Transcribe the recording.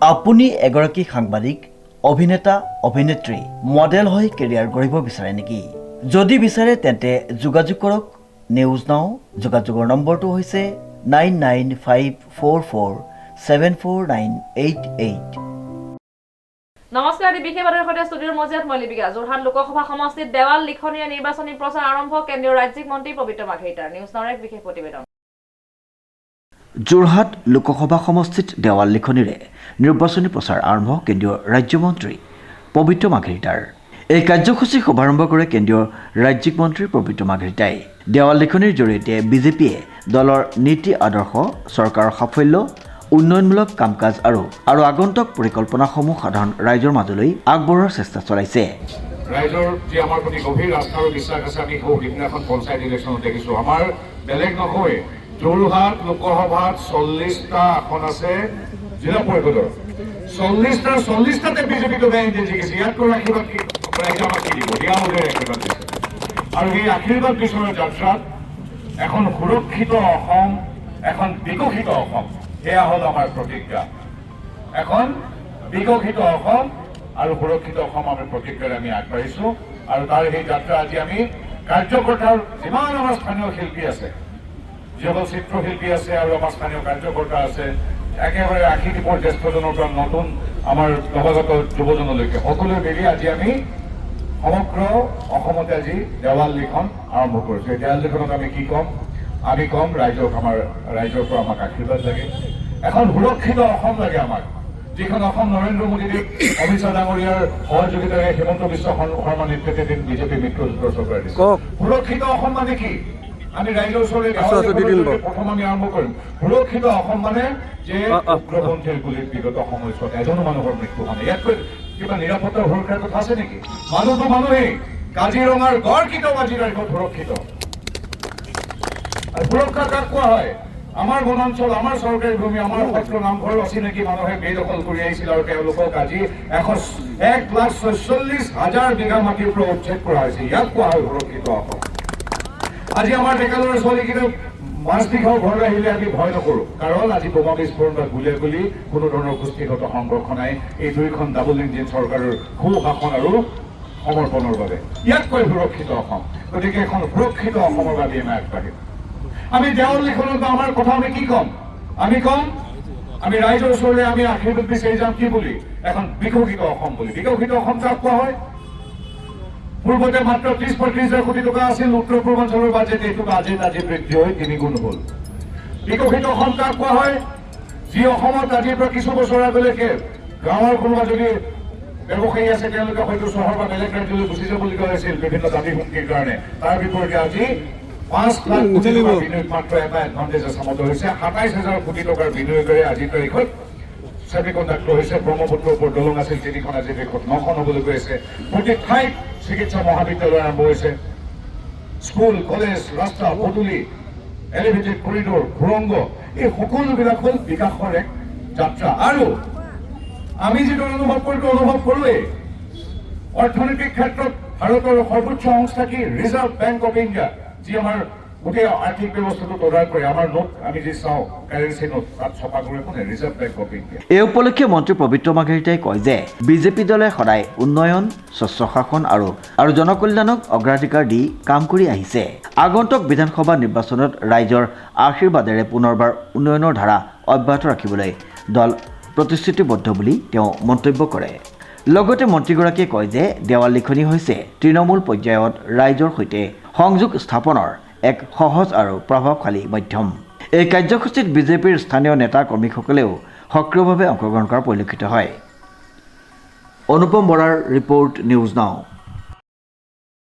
আপুনি এগৰাকী সাংবাদিক, অভিনেতা, অভিনেত্ৰী, মডেল হৈ কেৰিয়াৰ গঢ়িব বিচাৰে নেকি? যদি বিচাৰে তেন্তে যোগাযোগ কৰক নিউজ নাও। যোগাযোগৰ নম্বৰটো হৈছে 9954474988। নমস্কাৰ, বিশেষ বাতৰিৰ সৈতে ষ্টুডিঅ'ৰ মজিয়াত মই লিপিকা। যোৰহাট লোকসভা সমষ্টিত দেৱাল লিখনিৰে নিৰ্বাচনী প্ৰচাৰ আৰম্ভ। কেন্দ্ৰীয় ৰাজ্যিক মন্ত্ৰী পবিত্ৰ মাঘেৰিটাৰ নিউজ নাওৰ এক বিশেষ প্ৰতিবেদন। যোৰহাট লোকসভা সমষ্টিত দেৱাল লিখনিৰে নিৰ্বাচনী প্ৰচাৰ আৰম্ভ। কেন্দ্ৰীয় ৰাজ্যমন্ত্ৰী পবিত্ৰ মাঘেৰিটাৰ এই কাৰ্যসূচী শুভাৰম্ভ কৰে কেন্দ্ৰীয় ৰাজ্যিক মন্ত্ৰী পবিত্ৰ মাঘেৰিটাই। দেৱাল লিখনিৰ জৰিয়তে বিজেপিয়ে দলৰ নীতি আদৰ্শ, চৰকাৰৰ সাফল্য, উন্নয়নমূলক কাম কাজ আৰু আগন্তুক পৰিকল্পনাসমূহ সাধাৰণ ৰাইজৰ মাজলৈ আগবঢ়োৱাৰ চেষ্টা চলাইছে। ৰাইজৰ যি আমাৰ প্ৰতি গভীৰ আস্থা আৰু বিশ্বাস আছে, আমি সিদিনাখন পঞ্চায়ত ইলেকশ্যনত দেখিছোঁ। আমাৰ বেলেগ নহয়, যোৰহাট লোকসভাত 40টা আসন আছে জিলা পৰিষদৰ, 40টাতে বিজেপিটো বেংক জিকিছে। ইয়াতকৈ আশীৰ্বাদ ৰাইজে আমাক কি দিব? দিয়া মতে আশীৰ্বাদ দিছে। আৰু এই আশীৰ্বাদ বিচৰাৰ যাত্ৰাত এখন সুৰক্ষিত অসম, এখন বিকশিত অসম, এয়া হ'ল আমাৰ প্ৰতিজ্ঞা। এখন বিকশিত অসম আৰু সুৰক্ষিত অসম আমি প্ৰতিজ্ঞাৰে আমি আগবাঢ়িছোঁ। আৰু তাৰ সেই যাত্ৰা আজি আমি কাৰ্যকৰ্তাৰ যিমান আমাৰ স্থানীয় শিল্পী আছে, যিসকল চিত্ৰশিল্পী আছে আৰু আমাৰ স্থানীয় কাৰ্যকৰ্তা আছে, একেবাৰে 80 জ্যেষ্ঠজনৰ পৰা নতুন আমাৰ নৱাগত যুৱজনলৈকে সকলোৱে মিলি আজি আমি সমগ্ৰ অসমতে আজি দেৱাল লিখন আৰম্ভ কৰিছোঁ। এই দেৱাল লিখনত আমি কি ক'ম? আমি ক'ম ৰাইজক, আমাৰ ৰাইজৰ পৰা আমাক আশীৰ্বাদ লাগে, এখন সুৰক্ষিত অসম লাগে আমাক, যিখন অসম নৰেন্দ্ৰ মোদীদেৱ, অমিত শ্বাহ ডাঙৰীয়াৰ সহযোগিতাৰে হিমন্ত বিশ্ব শৰ্মা নেতৃত্বাধীন বিজেপি মিত্ৰজোঁটৰ চৰকাৰে দিছে। সুৰক্ষিত অসম মানে কি? আমি ৰাইজৰ ওচৰলৈ প্ৰথম আমি আৰম্ভ কৰিম। সুৰক্ষিত অসম মানে যে উগ্ৰপন্থীৰ গুলীত বিগত সময়ছোৱাত এজনো মানুহৰ মৃত্যু হোৱা নাই। ইয়াতকৈ কিবা নিৰাপত্তাৰ সুৰক্ষাৰ কথা আছে নেকি? মানুহটো মানুহেই। কাজিৰঙাৰ গড় কেতিয়াও আজি ৰাইজত সুৰক্ষিত। সুৰক্ষা কাক কোৱা হয়? আমাৰ বনাঞ্চল, আমাৰ চৰকাৰী ভূমি, আমাৰ সত্ৰ নামঘৰ অচিনাকি মানুহে বেদখল কৰি আহিছিল আৰু তেওঁলোকক আজি 1,46,000 বিঘা মাটিৰ পৰা উচ্ছেদ কৰা হৈছে। ইয়াক কোৱা হয় সুৰক্ষিত অসম। আজি আমাৰ ডেকা ল'ৰা ছোৱালীকেইটা মাজনিশাও ঘৰলৈ আহিলে আমি ভয় নকৰোঁ, কাৰণ আজি বোমা বিস্ফোৰণ বা গুলীয়াগুলী কোনো ধৰণৰ গোষ্ঠীগত সংঘৰ্ষ নাই। এই দুইখন ডাবল ইঞ্জিন চৰকাৰৰ সুশাসন আৰু সমৰ্পণৰ বাবে ইয়াক কয় সুৰক্ষিত অসম। গতিকে এখন সুৰক্ষিত অসমৰ বাবে আমি আগবাঢ়িম। আমি দেৱাল লিখনত আমাৰ কথা আমি কি ক'ম? আমি ক'ম আমি ৰাইজৰ ওচৰলৈ আমি আশীৰ্বাদ বিচাৰি যাম কি বুলি? এখন বিকশিত অসম বুলি। বিকশিত অসম কাক কোৱা হয়? পূৰ্বতে মাত্ৰ 30-35 কোটি টকা আছিল উত্তৰ পূৰ্বাঞ্চলৰ বাজেট, এইটো বাজেট আজি বৃদ্ধি হৈ 3 গুণ হ'ল। বিকশিত অসম কাক কোৱা হয়? যি অসমত আজিৰ পৰা কিছু বছৰ আগলৈকে গাঁৱৰ কোনোবা যদি ব্যৱসায়ী আছে, তেওঁলোকে হয়তো চহৰ বা বেলেগ ৰাজ্যলৈ গুচি যাবলগীয়া হৈছিল বিভিন্ন দাবী হুমকিৰ কাৰণে। তাৰ বিপৰীতে আজি 5 লাখ কোটি টকাৰ বিনিয়োগ মাত্ৰ এটা এডভান্টেজ আছামত হৈছে। 27,000 কোটি টকাৰ বিনিয়োগেৰে আজিৰ তাৰিখত ছেমিকণ্ডাক্টৰ হৈছে। ব্ৰহ্মপুত্ৰৰ ওপৰত দলং আছিল 3খন, আজিৰ তাৰিখত 9খন হ'বলৈ গৈ আছে। প্ৰতি ঠাইত চিকিৎসা মহাবিদ্যালয় আৰম্ভ হৈছে। স্কুল, কলেজ, ৰাস্তা পদূলি, এলিভেটেড কৰিডৰ, সুৰংগ, এই সকলোবিলাক হ'ল বিকাশৰ এক যাত্ৰা। আৰু আমি যিটো অনুভৱ কৰোৱেই, অৰ্থনৈতিক ক্ষেত্ৰত ভাৰতৰ সৰ্বোচ্চ সংস্থা কি? ৰিজাৰ্ভ বেংক অফ ইণ্ডিয়া, যি আমাৰ গোটেই আৰ্থিক ব্যৱস্থাটো তদাৰক কৰে। আমাৰ নোট আমি যি চাওঁ, কাৰেন্সি নোট, তাত ছপা কৰে কোনে? Reserve bank of India. এই উপলক্ষে মন্ত্ৰী পবিত্ৰ মাঘেৰিটাই কয় যে বিজেপি দলে সদায় উন্নয়ন, স্বচ্ছ শাসন আৰু জনকল্যাণক অগ্ৰাধিকাৰ দি কাম কৰি আহিছে। আগন্তুক বিধানসভা নিৰ্বাচনত ৰাইজৰ আশীৰ্বাদেৰে পুনৰবাৰ উন্নয়নৰ ধাৰা অব্যাহত ৰাখিবলৈ দল প্ৰতিশ্ৰুতিবদ্ধ বুলি তেওঁ মন্তব্য কৰে। লগতে মন্ত্ৰীগৰাকীয়ে কয় যে দেৱাল লিখনি হৈছে তৃণমূল পৰ্যায়ত ৰাইজৰ সৈতে সংযোগ স্থাপনৰ এক সহজ আৰু প্ৰভাৱশালী মাধ্যম। এই কাৰ্যসূচীত বিজেপিৰ স্থানীয় নেতা কৰ্মীসকলেও সক্ৰিয়ভাৱে অংশগ্ৰহণ কৰা পৰিলক্ষিত হয়। অনুপম বৰাৰ ৰিপৰ্ট, নিউজ নাও।